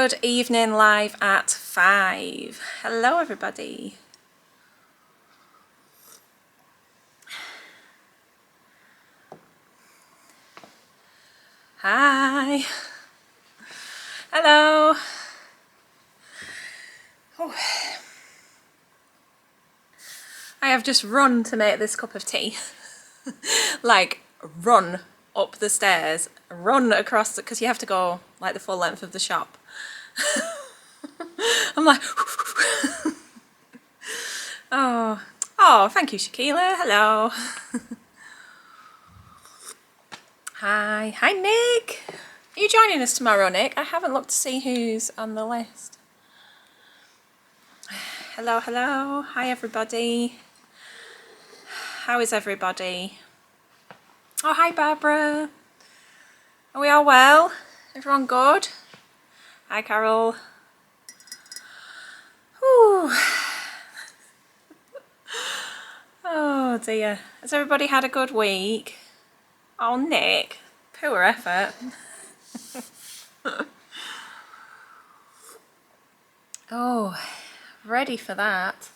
Good evening, live at 5. Hello, everybody. Hi. Hello. Oh. I have just run to make this cup of tea. Like, run up the stairs, run across, because you have to go like the full length of the shop. I'm like, oh, thank you, Shakila. Hello. Hi, Nick. Are you joining us tomorrow, Nick? I haven't looked to see who's on the list. Hello. Hi, everybody. How is everybody? Oh, hi, Barbara. Are we all well? Everyone good? Hi, Carol. Ooh. Oh, dear. Has everybody had a good week? Oh, Nick. Poor effort. Oh, ready for that.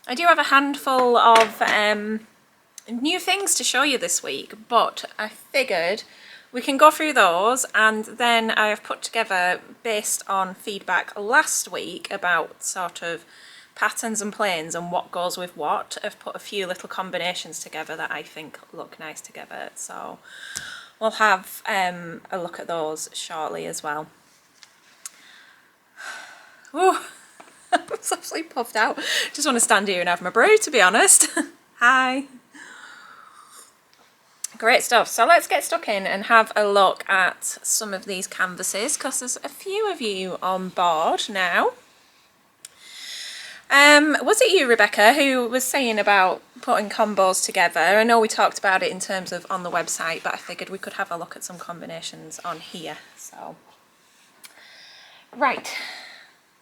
I do have a handful of new things to show you this week, but I figured we can go through those, and then I have put together, based on feedback last week about sort of patterns and planes and what goes with what, I've put a few little combinations together that I think look nice together, so we'll have a look at those shortly as well. Ooh. I'm absolutely puffed out. Just want to stand here and have my brew, to be honest. Hi. Great stuff. So let's get stuck in and have a look at some of these canvases, because there's a few of you on board now. Was it you, Rebecca, who was saying about putting combos together? I know we talked about it in terms of on the website, but I figured we could have a look at some combinations on here. So, right.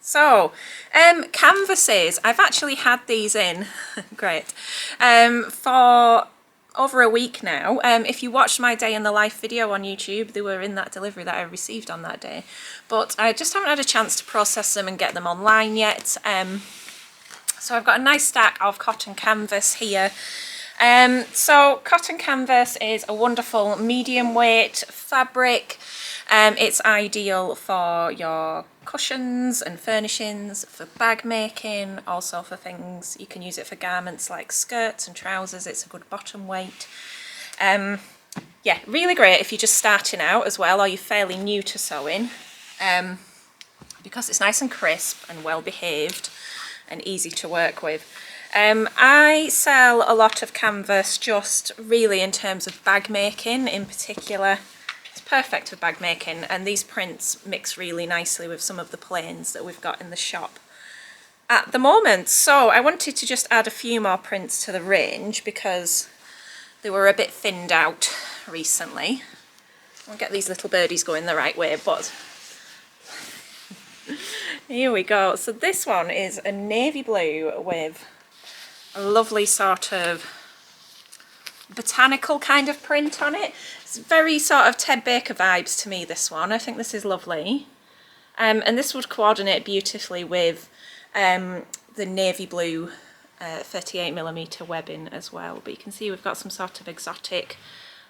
So, canvases, I've actually had these in, great, for over a week now. If you watched my day in the life video on YouTube, they were in that delivery that I received on that day, but I just haven't had a chance to process them and get them online yet. So I've got a nice stack of cotton canvas here. So cotton canvas is a wonderful medium weight fabric. It's ideal for your cushions and furnishings, for bag making, also for things, you can use it for garments like skirts and trousers. It's a good bottom weight. Yeah, really great if you're just starting out as well, or you're fairly new to sewing, because it's nice and crisp and well behaved and easy to work with. I sell a lot of canvas just really in terms of bag making in particular. It's perfect for bag making, and these prints mix really nicely with some of the plains that we've got in the shop at the moment. So I wanted to just add a few more prints to the range because they were a bit thinned out recently. I'll get these little birdies going the right way, but here we go. So this one is a navy blue with a lovely sort of botanical kind of print on it. It's very sort of Ted Baker vibes to me, this one. I think this is lovely. And this would coordinate beautifully with the navy blue 38mm webbing as well. But you can see we've got some sort of exotic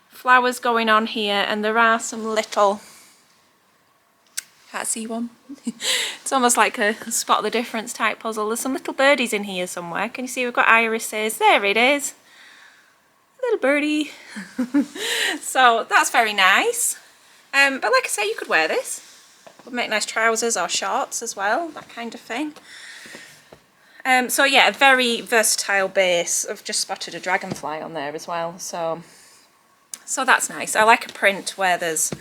flowers going on here, and there are some little, can't see one. It's almost like a spot the difference type puzzle. There's some little birdies in here somewhere. Can you see we've got irises? There it is. Little birdie. So that's very nice. But like I say, you could wear this. Would make nice trousers or shorts as well, that kind of thing. So yeah, a very versatile base. I've just spotted a dragonfly on there as well. So that's nice. I like a print where there's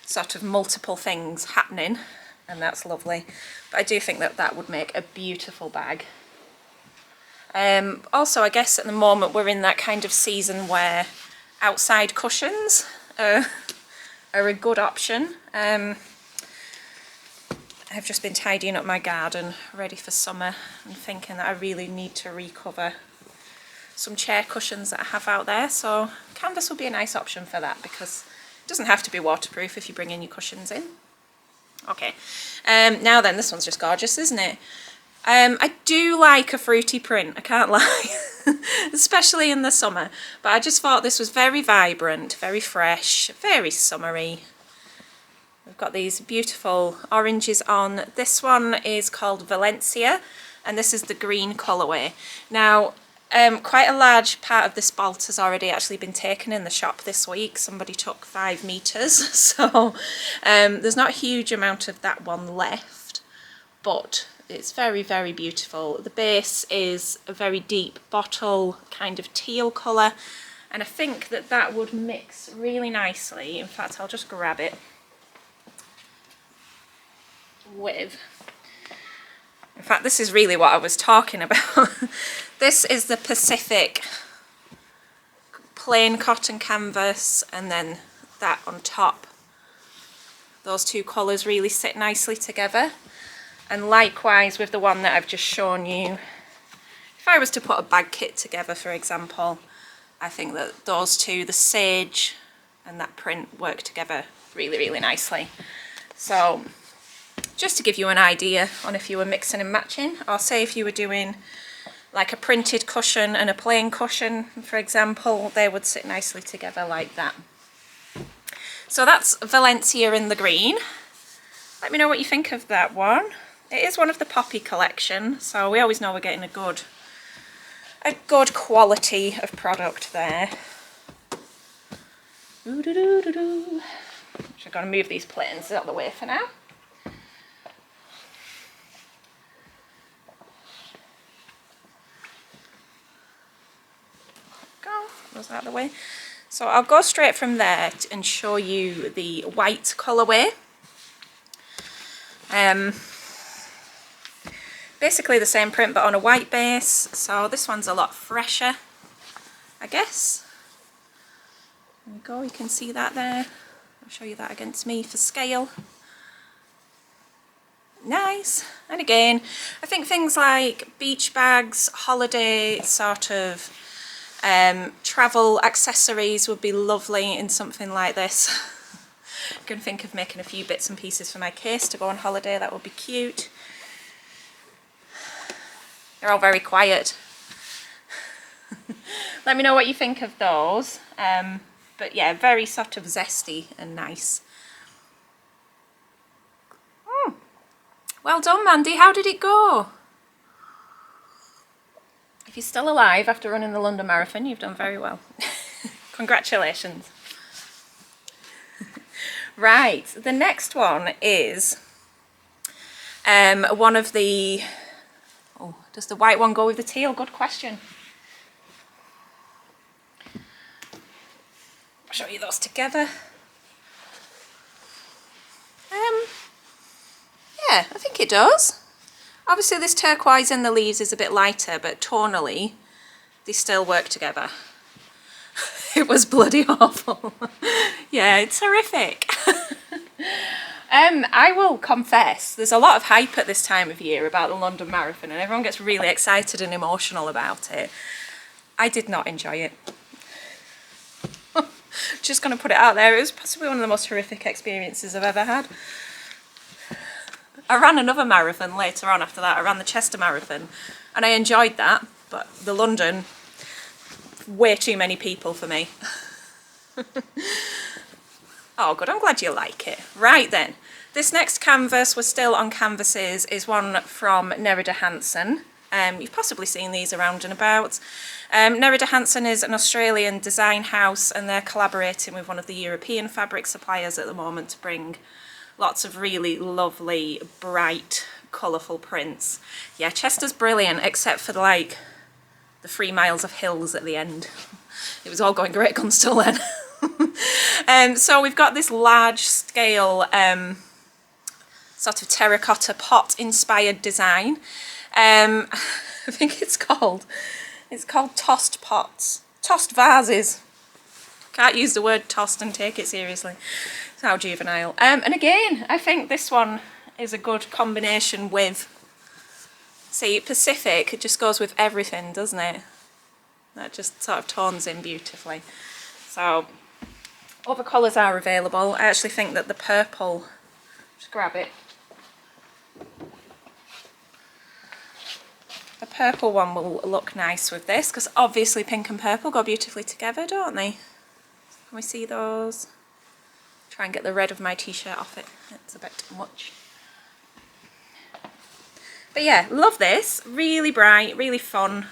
sort of multiple things happening, and that's lovely. But I do think that that would make a beautiful bag. Also, I guess at the moment we're in that kind of season where outside cushions are a good option. I've just been tidying up my garden, ready for summer, and thinking that I really need to recover some chair cushions that I have out there. So canvas would be a nice option for that, because it doesn't have to be waterproof if you bring in your cushions in. Okay, now then, this one's just gorgeous, isn't it? I do like a fruity print, I can't lie, especially in the summer, but I just thought this was very vibrant, very fresh, very summery. We've got these beautiful oranges on. This one is called Valencia, and this is the green colourway. Now, quite a large part of this bolt has already actually been taken in the shop this week. Somebody took 5 metres, so there's not a huge amount of that one left, but it's very, very beautiful. The base is a very deep bottle, kind of teal colour, and I think that that would mix really nicely. In fact, I'll just grab it with... In fact, this is really what I was talking about. This is the Pacific plain cotton canvas, and then that on top. Those two colours really sit nicely together. And likewise with the one that I've just shown you. If I was to put a bag kit together, for example, I think that those two, the sage and that print, work together really, really nicely. So, just to give you an idea on if you were mixing and matching, or say if you were doing like a printed cushion and a plain cushion, for example, they would sit nicely together like that. So that's Valencia in the green. Let me know what you think of that one. It is one of the Poppy collection, so we always know we're getting a good quality of product there. Just got to move these planes out of the way for now. Go, those out of the way. So I'll go straight from there and show you the white colourway. Basically the same print but on a white base, so this one's a lot fresher, I guess. There we go, you can see that there. I'll show you that against me for scale. Nice. And again, I think things like beach bags, holiday sort of travel accessories would be lovely in something like this. I can think of making a few bits and pieces for my case to go on holiday, that would be cute. They're all very quiet. Let me know what you think of those. But yeah, very sort of zesty and nice. Well done, Mandy. How did it go? If you're still alive after running the London Marathon, you've done very well. Congratulations. Right, the next one is one of the... Oh, does the white one go with the teal? Good question. I'll show you those together. Yeah, I think it does. Obviously this turquoise in the leaves is a bit lighter, but tonally they still work together. It was bloody awful. Yeah, it's horrific. I will confess, there's a lot of hype at this time of year about the London Marathon and everyone gets really excited and emotional about it. I did not enjoy it. Just going to put it out there, it was possibly one of the most horrific experiences I've ever had. I ran another marathon later on after that. I ran the Chester Marathon and I enjoyed that, but the London, way too many people for me. Oh good, I'm glad you like it. Right then, this next canvas, we're still on canvases, is one from Nerida Hansen. You've possibly seen these around and about. Nerida Hansen is an Australian design house and they're collaborating with one of the European fabric suppliers at the moment to bring lots of really lovely, bright, colourful prints. Yeah, Chester's brilliant, except for like the 3 miles of hills at the end. It was all going great guns till then. So we've got this large scale sort of terracotta pot inspired design. I think it's called tossed pots, tossed vases. Can't use the word tossed and take it seriously. It's how juvenile. And again, I think this one is a good combination with, see, Pacific. It just goes with everything, doesn't it? That just sort of tones in beautifully. So, other colours are available. I actually think that the purple, just grab it. purple one will look nice with this, because obviously pink and purple go beautifully together, don't they? Can we see those? Try and get the red of my t-shirt off it. It's a bit much. But yeah, love this. Really bright, really fun.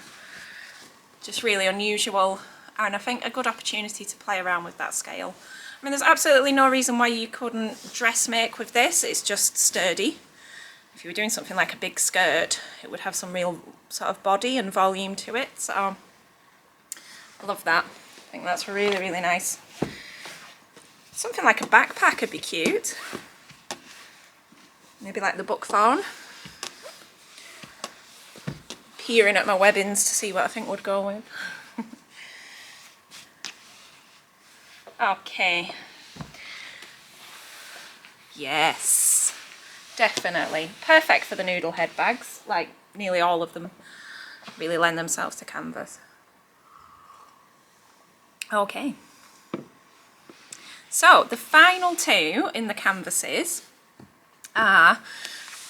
Just really unusual. And I think a good opportunity to play around with that scale. I mean, there's absolutely no reason why you couldn't dress make with this. It's just sturdy. If you were doing something like a big skirt, it would have some real sort of body and volume to it. So I love that. I think that's really, really nice. Something like a backpack would be cute. Maybe like the buckthorn. Peering at my webbings to see what I think would go with. Okay. Yes, definitely. Perfect for the noodle head bags, like nearly all of them really lend themselves to canvas. Okay. So the final two in the canvases are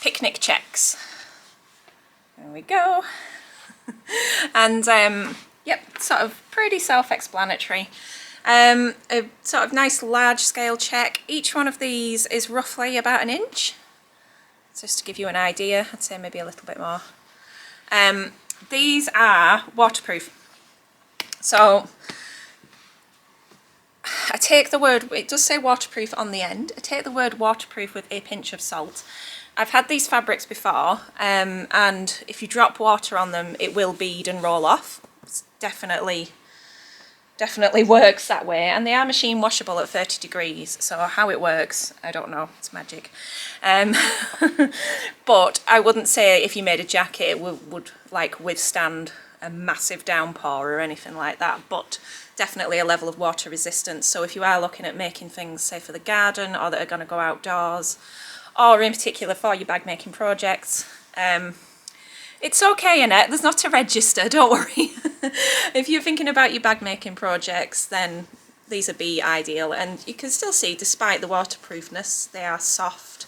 picnic checks. There we go. And yep, sort of pretty self-explanatory. A sort of nice large scale check. Each one of these is roughly about 1 inch. Just to give you an idea, I'd say maybe a little bit more. These are waterproof. So I take the word, it does say waterproof on the end, I take the word waterproof with a pinch of salt. I've had these fabrics before, and if you drop water on them it will bead and roll off. It's definitely works that way, and they are machine washable at 30 degrees, so how it works I don't know, it's magic. But I wouldn't say if you made a jacket it would like withstand a massive downpour or anything like that, but definitely a level of water resistance. So if you are looking at making things, say for the garden, or that are going to go outdoors, or in particular for your bag making projects, it's okay, Annette, there's not a register, don't worry. If you're thinking about your bag making projects, then these would be ideal. And you can still see, despite the waterproofness, they are soft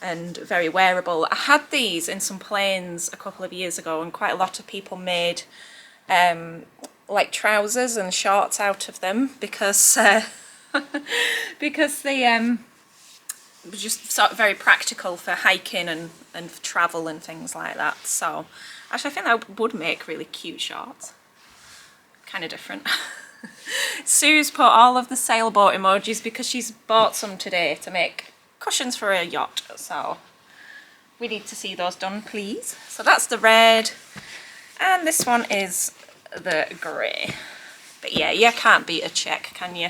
and very wearable. I had these in some plains a couple of years ago, and quite a lot of people made like trousers and shorts out of them, because because they were just sort of very practical for hiking and for travel and things like that. So actually I think that would make really cute shorts. Kind of different. Sue's put all of the sailboat emojis because she's bought some today to make cushions for a yacht, so we need to see those done, please. So that's the red, and this one is the grey. But yeah, you can't beat a check, can you?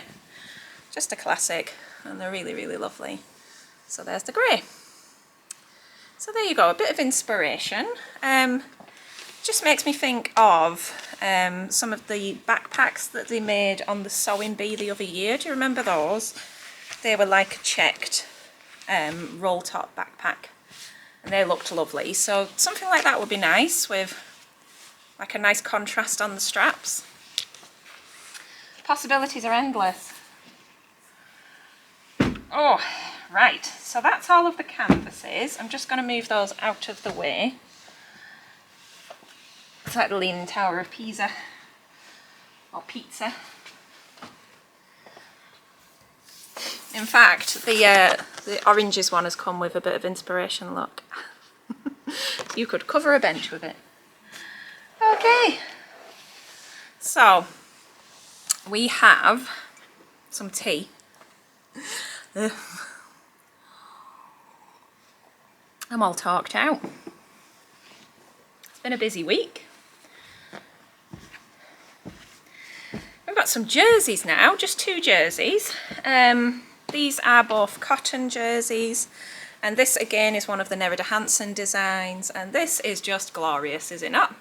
Just a classic, and they're really, really lovely. So there's the grey. So there you go, a bit of inspiration. Just makes me think of some of the backpacks that they made on the sewing bee the other year. Do you remember those? They were like a checked roll top backpack, and they looked lovely. So something like that would be nice, with like a nice contrast on the straps. Possibilities are endless. Oh, right, so that's all of the canvases. I'm just going to move those out of the way. It's like the Leaning Tower of Pisa, or pizza. In fact, the oranges one has come with a bit of inspiration, look. You could cover a bench with it. Okay, so we have some tea. I'm all talked out. It's been a busy week. We've got some jerseys now, just 2 jerseys. These are both cotton jerseys, and this again is one of the Nerida Hansen designs, and this is just glorious, is it not?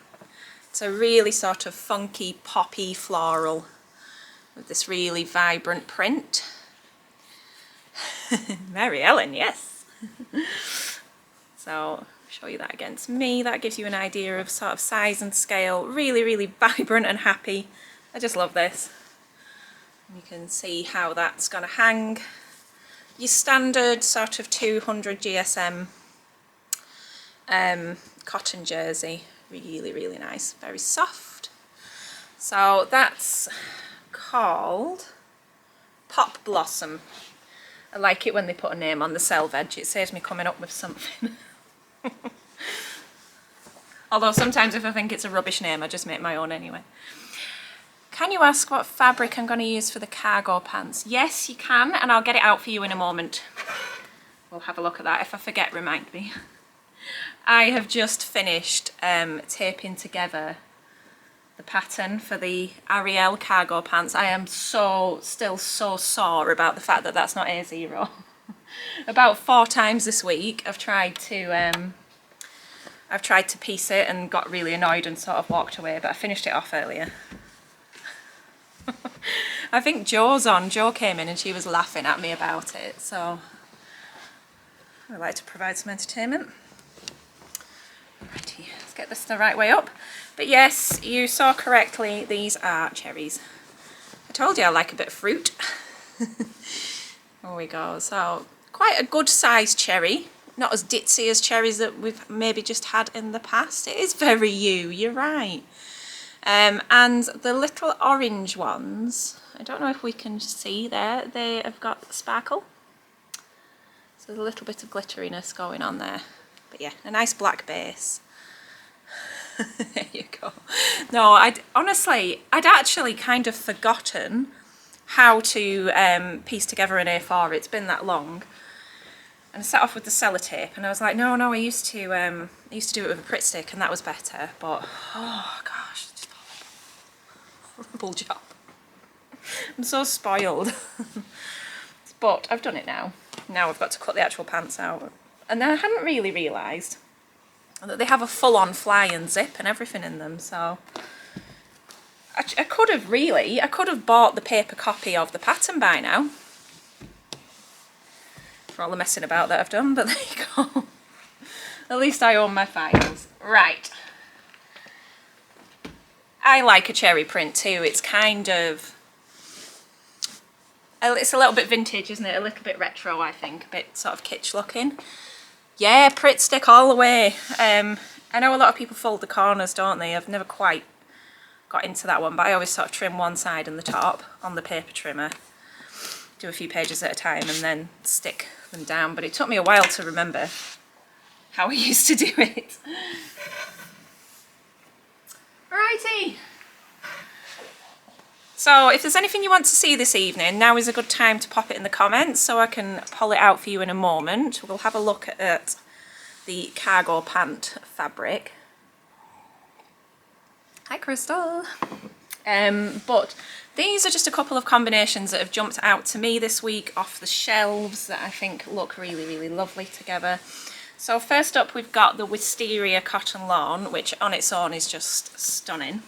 It's a really sort of funky, poppy floral with this really vibrant print. Mary Ellen, yes. So show you that against me. That gives you an idea of sort of size and scale. Really, really vibrant and happy. I just love this. You can see how that's going to hang. Your standard sort of 200 GSM cotton jersey. Really, really nice, very soft. So that's called Pop Blossom. I like it when they put a name on the selvage. It saves me coming up with something. Although sometimes if I think it's a rubbish name, I just make my own anyway. Can you ask what fabric I'm going to use for the cargo pants? Yes, you can, and I'll get it out for you in a moment. We'll have a look at that. If I forget, remind me. I have just finished taping together the pattern for the Ariel cargo pants. I am still so sore about the fact that that's not A0. About 4 times this week I've tried to piece it and got really annoyed and sort of walked away, but I finished it off earlier. I think Jo came in and she was laughing at me about it, so I like to provide some entertainment. Righty, let's get this the right way up. But yes, you saw correctly, these are cherries. I told you I like a bit of fruit. There we go, so quite a good sized cherry. Not as ditzy as cherries that we've maybe just had in the past. It is very you're right. And the little orange ones, I don't know if we can see there, they have got sparkle. So there's a little bit of glitteriness going on there. But yeah, a nice black base. There you go. No, I'd actually kind of forgotten how to piece together an A4. It's been that long. And I set off with the sellotape and I was like, no, I used to do it with a Pritt stick and that was better, but oh gosh, it's just a horrible job. I'm so spoiled. But I've done it now. Now I've got to cut the actual pants out. And then I hadn't really realised that they have a full-on fly and zip and everything in them, so I could have bought the paper copy of the pattern by now. For all the messing about that I've done, but there you go. At least I own my files. Right. I like a cherry print too. It's kind of... It's a little bit vintage, isn't it? A little bit retro, I think. A bit sort of kitsch looking. Yeah, Pritt stick all the way. I know a lot of people fold the corners, don't they? I've never quite got into that one, but I always sort of trim one side and the top on the paper trimmer. Do a few pages at a time and then stick them down, but it took me a while to remember how I used to do it. Righty. So if there's anything you want to see this evening, now is a good time to pop it in the comments so I can pull it out for you in a moment. We'll have a look at the cargo pant fabric. Hi Crystal. But these are just a couple of combinations that have jumped out to me this week off the shelves that I think look really, really lovely together. So first up we've got the Wisteria Cotton Lawn, which on its own is just stunning.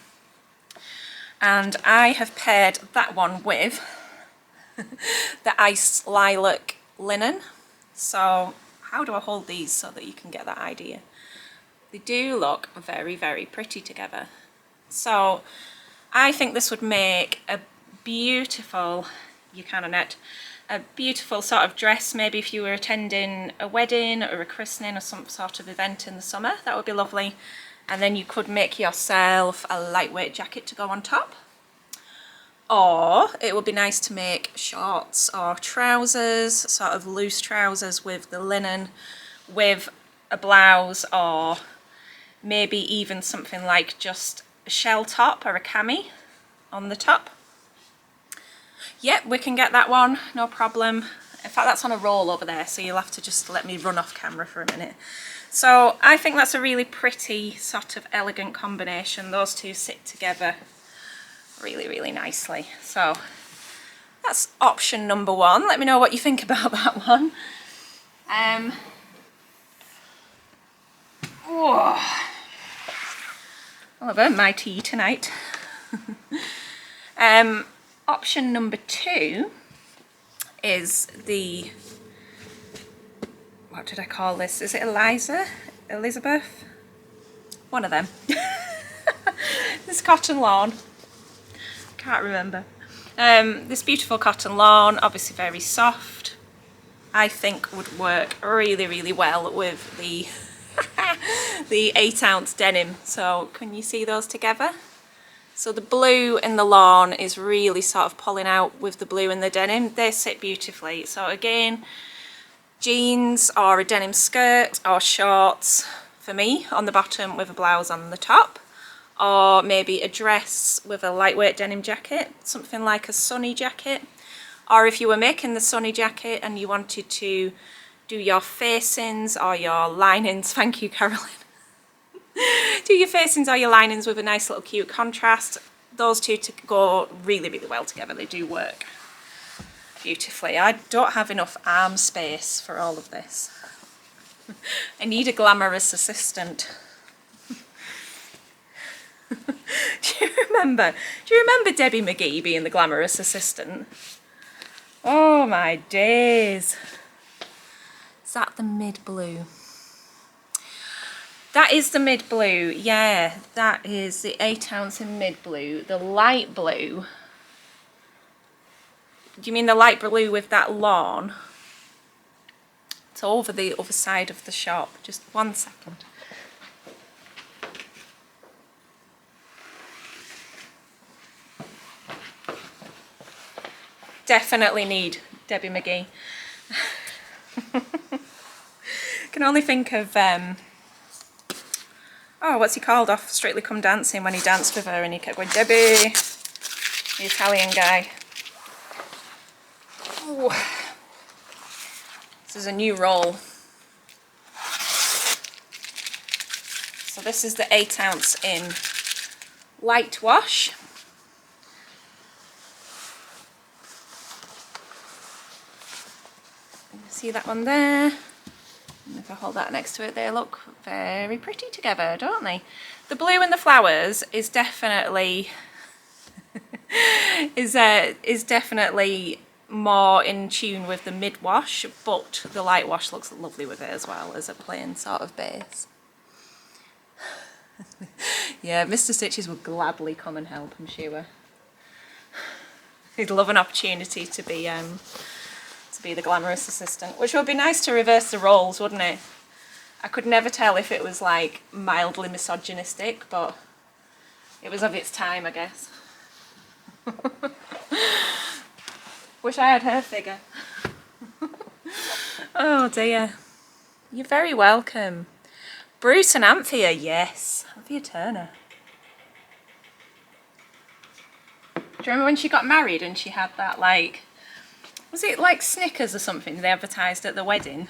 And I have paired that one with the Iced Lilac Linen. So how do I hold these so that you can get that idea? They do look very, very pretty together. So I think this would make a beautiful, a beautiful sort of dress, maybe if you were attending a wedding or a christening or some sort of event in the summer. That would be lovely. And then you could make yourself a lightweight jacket to go on top. Or it would be nice to make shorts or trousers, sort of loose trousers with the linen, with a blouse, or maybe even something like just a shell top or a cami on the top. Yep, we can get that one, no problem. In fact, that's on a roll over there, so you'll have to just let me run off camera for a minute. So I think that's a really pretty sort of elegant combination. Those two sit together really, really nicely. So that's option number one. Let me know what you think about that one. Well, I've earned my tea tonight. Option number two is the, what did I call this? Is it Elizabeth? One of them. This cotton lawn. Can't remember. This beautiful cotton lawn, obviously very soft. I think would work really, really well with the the 8-ounce denim. So can you see those together? So the blue in the lawn is really sort of pulling out with the blue in the denim. They sit beautifully. So again, jeans or a denim skirt or shorts for me on the bottom with a blouse on the top, or maybe a dress with a lightweight denim jacket, something like a sunny jacket. Or if you were making the sunny jacket and you wanted to do your facings or your linings, thank you Carolyn, do your facings or your linings with a nice little cute contrast. Those two to go really, really well together. They do work beautifully. I don't have enough arm space for all of this. I need a glamorous assistant. Do you remember Debbie McGee being the glamorous assistant? Oh my days. Is that the mid blue? That is the mid blue, yeah. That is the 8-ounce in mid blue. The light blue. Do you mean the light blue with that lawn? It's over the other side of the shop. Just 1 second. Definitely need Debbie McGee. Can only think of oh, what's he called off Strictly Come Dancing, when he danced with her and he kept going, Debbie, the Italian guy. Ooh. This is a new roll. So this is the 8-ounce in light wash. See that one there? And if I hold that next to it, they look very pretty together, don't they? The blue and the flowers is definitely is definitely more in tune with the mid wash, but the light wash looks lovely with it as well as a plain sort of base. Yeah, Mr. Stitches would gladly come and help, I'm sure. He'd love an opportunity to be the glamorous assistant, which would be nice to reverse the roles, wouldn't it? I could never tell if it was like mildly misogynistic, but it was of its time, I guess. Wish I had her figure. Oh dear. You're very welcome. Bruce and Anthea, yes. Anthea Turner. Do you remember when she got married and she had that, like, was it like Snickers or something they advertised at the wedding?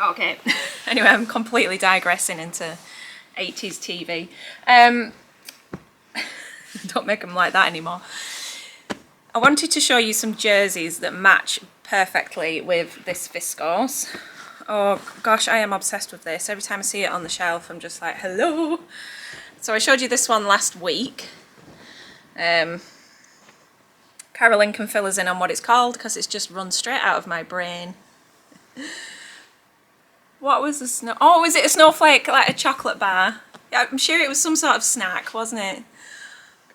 Okay, anyway, I'm completely digressing into 80s TV. Don't make them like that anymore. I wanted to show you some jerseys that match perfectly with this viscose. Oh gosh, I am obsessed with this. Every time I see it on the shelf, I'm just like, hello. So I showed you this one last week. Carolyn can fill us in on what it's called because it's just run straight out of my brain. What was the snow? Oh, was it a snowflake, like a chocolate bar? Yeah, I'm sure it was some sort of snack, wasn't it?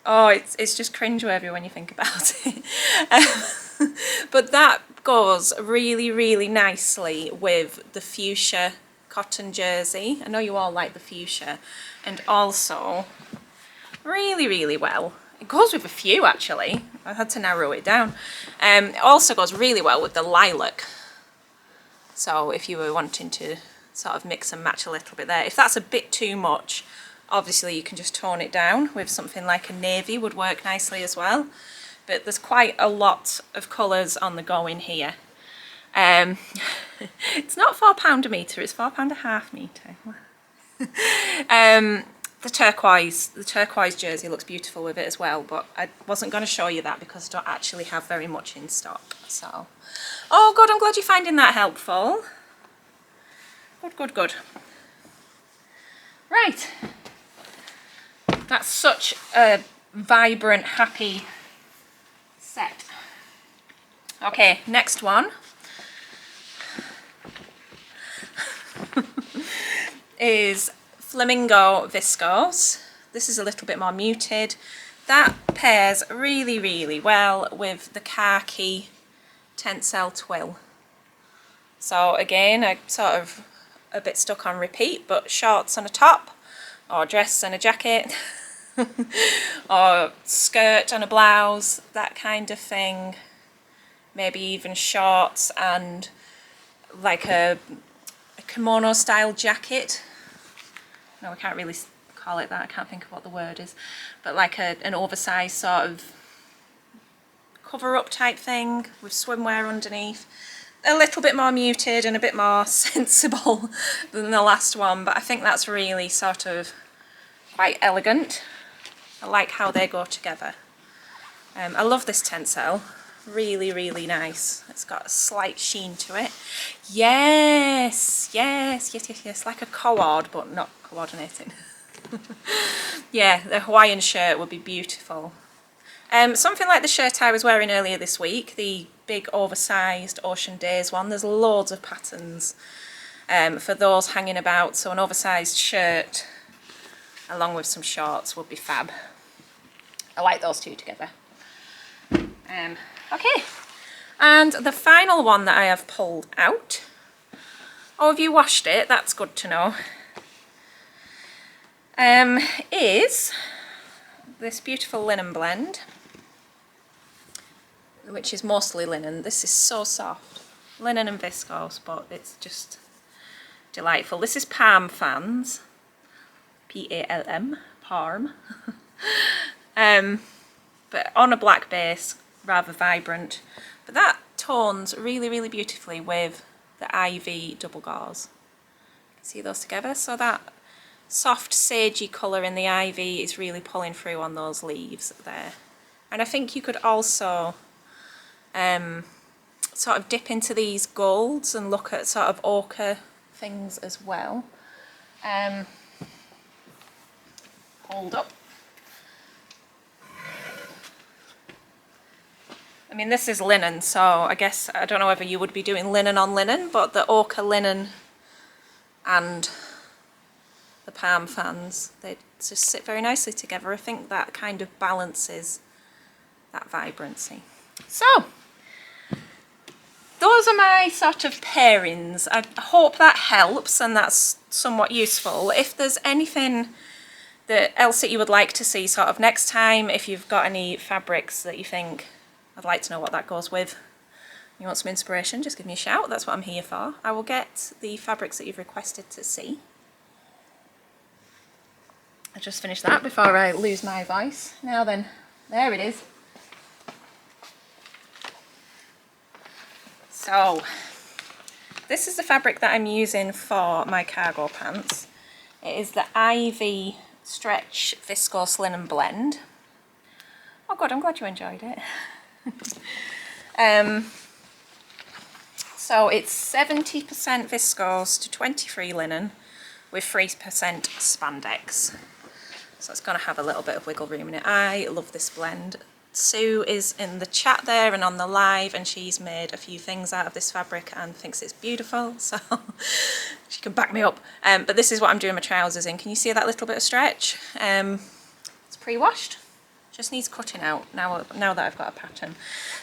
Oh, it's just cringeworthy when you think about it. But that goes really, really nicely with the fuchsia cotton jersey. I know you all like the fuchsia. And also, really, really well. It goes with a few, actually. I had to narrow it down. It also goes really well with the lilac. So if you were wanting to sort of mix and match a little bit there. If that's a bit too much, obviously you can just tone it down with something like a navy would work nicely as well. But there's quite a lot of colours on the go in here. It's not £4 a metre, it's £4.50 a metre. The turquoise jersey looks beautiful with it as well, but I wasn't going to show you that because I don't actually have very much in stock. So, oh good, I'm glad you're finding that helpful. Good, good, good. Right, that's such a vibrant, happy set. Okay, next one is Flamingo Viscose. This is a little bit more muted. That pairs really, really well with the khaki Tencel twill. So again, I sort of a bit stuck on repeat, but shorts and a top, or dress and a jacket, or skirt and a blouse, that kind of thing. Maybe even shorts and like a kimono style jacket. No, I can't really call it that, I can't think of what the word is, but like an oversized sort of cover up type thing with swimwear underneath. A little bit more muted and a bit more sensible than the last one, but I think that's really sort of quite elegant. I like how they go together. I love this tencel. Really, really nice. It's got a slight sheen to it. Yes, yes, yes, yes, yes. Like a cord, but not coordinating. Yeah, the Hawaiian shirt would be beautiful. Something like the shirt I was wearing earlier this week, the big oversized Ocean Days one. There's loads of patterns for those hanging about, so an oversized shirt along with some shorts would be fab. I like those two together. Okay, and the final one that I have pulled out. Oh, have you washed it? That's good to know. Is this beautiful linen blend, which is mostly linen. This is so soft. Linen and viscose, but it's just delightful. This is Palm Fans. P-A-L-M, Palm. But on a black base, rather vibrant. But that tones really, really beautifully with the ivy double gauze. See those together? So that soft sagey colour in the ivy is really pulling through on those leaves there. And I think you could also sort of dip into these golds and look at sort of ochre things as well. Hold up. I mean, this is linen, so I guess, I don't know whether you would be doing linen on linen, but the ochre linen and the Palm Fans, they just sit very nicely together. I think that kind of balances that vibrancy. So, those are my sort of pairings. I hope that helps and that's somewhat useful. If there's anything else that you would like to see sort of next time, if you've got any fabrics that you think, I'd like to know what that goes with, you want some inspiration, just give me a shout. That's what I'm here for. I will get the fabrics that you've requested to see. I just finished that before I lose my voice. Now then, there it is. So, this is the fabric that I'm using for my cargo pants. It is the Ivy Stretch Viscose Linen Blend. Oh good, I'm glad you enjoyed it. So it's 70% viscose to 23 linen with 3% spandex. So it's going to have a little bit of wiggle room in it. I love this blend. Sue is in the chat there and on the live, and she's made a few things out of this fabric and thinks it's beautiful, so she can back me up. But this is what I'm doing my trousers in. Can you see that little bit of stretch? It's pre-washed. Just needs cutting out now that I've got a pattern.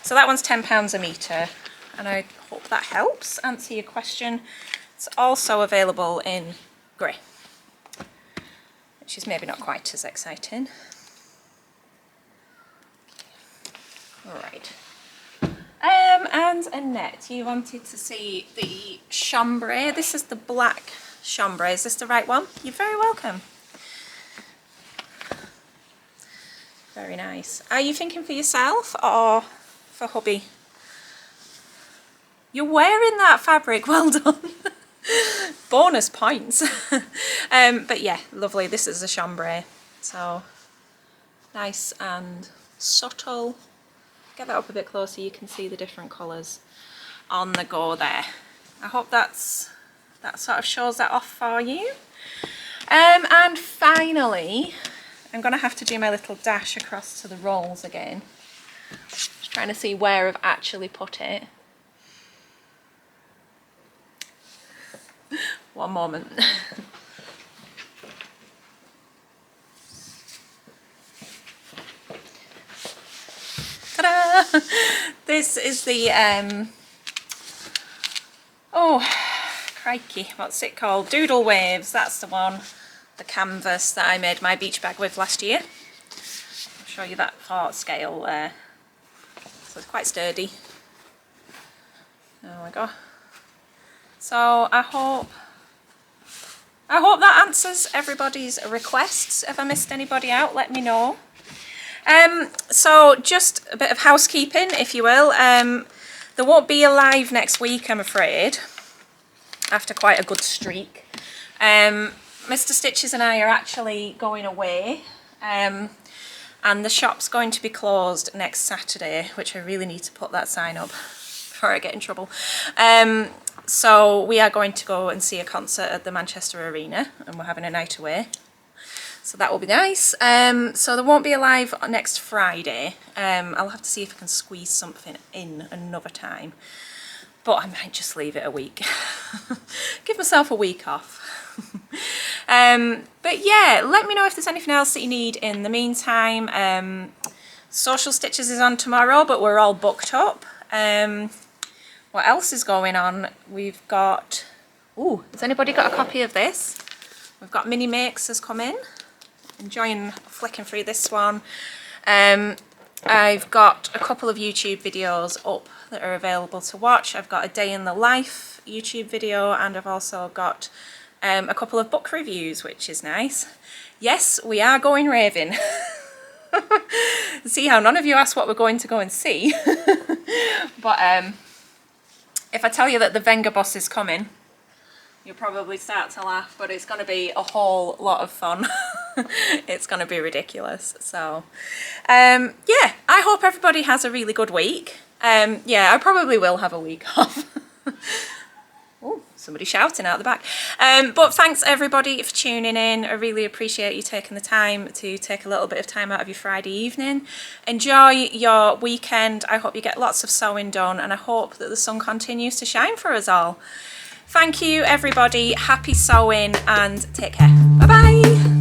So that one's £10 a metre, and I hope that helps answer your question. It's also available in grey, which is maybe not quite as exciting. Alright. And Annette, you wanted to see the chambray. This is the black chambray. Is this the right one? You're very welcome. Very nice. Are you thinking for yourself or for hubby? You're wearing that fabric, well done. Bonus points. But yeah, lovely. This is a chambray. So nice and subtle. Get that up a bit closer, you can see the different colours on the go there. I hope that sort of shows that off for you. And finally, I'm going to have to do my little dash across to the rolls again. Just trying to see where I've actually put it. One moment. Ta-da! This is the Oh, crikey, what's it called? Doodle Waves, that's the one. The canvas that I made my beach bag with last year. I'll show you that for scale there. So it's quite sturdy. There we go. So I hope that answers everybody's requests. If I missed anybody out, let me know. So just a bit of housekeeping, if you will. There won't be a live next week, I'm afraid, after quite a good streak. Mr. Stitches and I are actually going away, and the shop's going to be closed next Saturday, which I really need to put that sign up before I get in trouble. So we are going to go and see a concert at the Manchester Arena, and we're having a night away. So that will be nice. So there won't be a live next Friday. I'll have to see if I can squeeze something in another time. But I might just leave it a week. Give myself a week off. But yeah, let me know if there's anything else that you need in the meantime. Social Stitches is on tomorrow, but we're all booked up. What else is going on? We've got... Ooh, has anybody got a copy of this? We've got Mini Makes has come in. Enjoying flicking through this one. I've got a couple of YouTube videos up that are available to watch. I've got a day in the life YouTube video, and I've also got a couple of book reviews, which is nice. Yes, we are going raving. See how none of you asked what we're going to go and see. But if I tell you that the Venga boss is coming, you'll probably start to laugh, but it's going to be a whole lot of fun. It's going to be ridiculous. So, yeah, I hope everybody has a really good week. Yeah, I probably will have a week off. Oh, somebody shouting out the back. But thanks everybody for tuning in. I really appreciate you taking the time to take a little bit of time out of your Friday evening. Enjoy your weekend. I hope you get lots of sewing done, and I hope that the sun continues to shine for us all. Thank you everybody, happy sewing, and take care. Bye bye.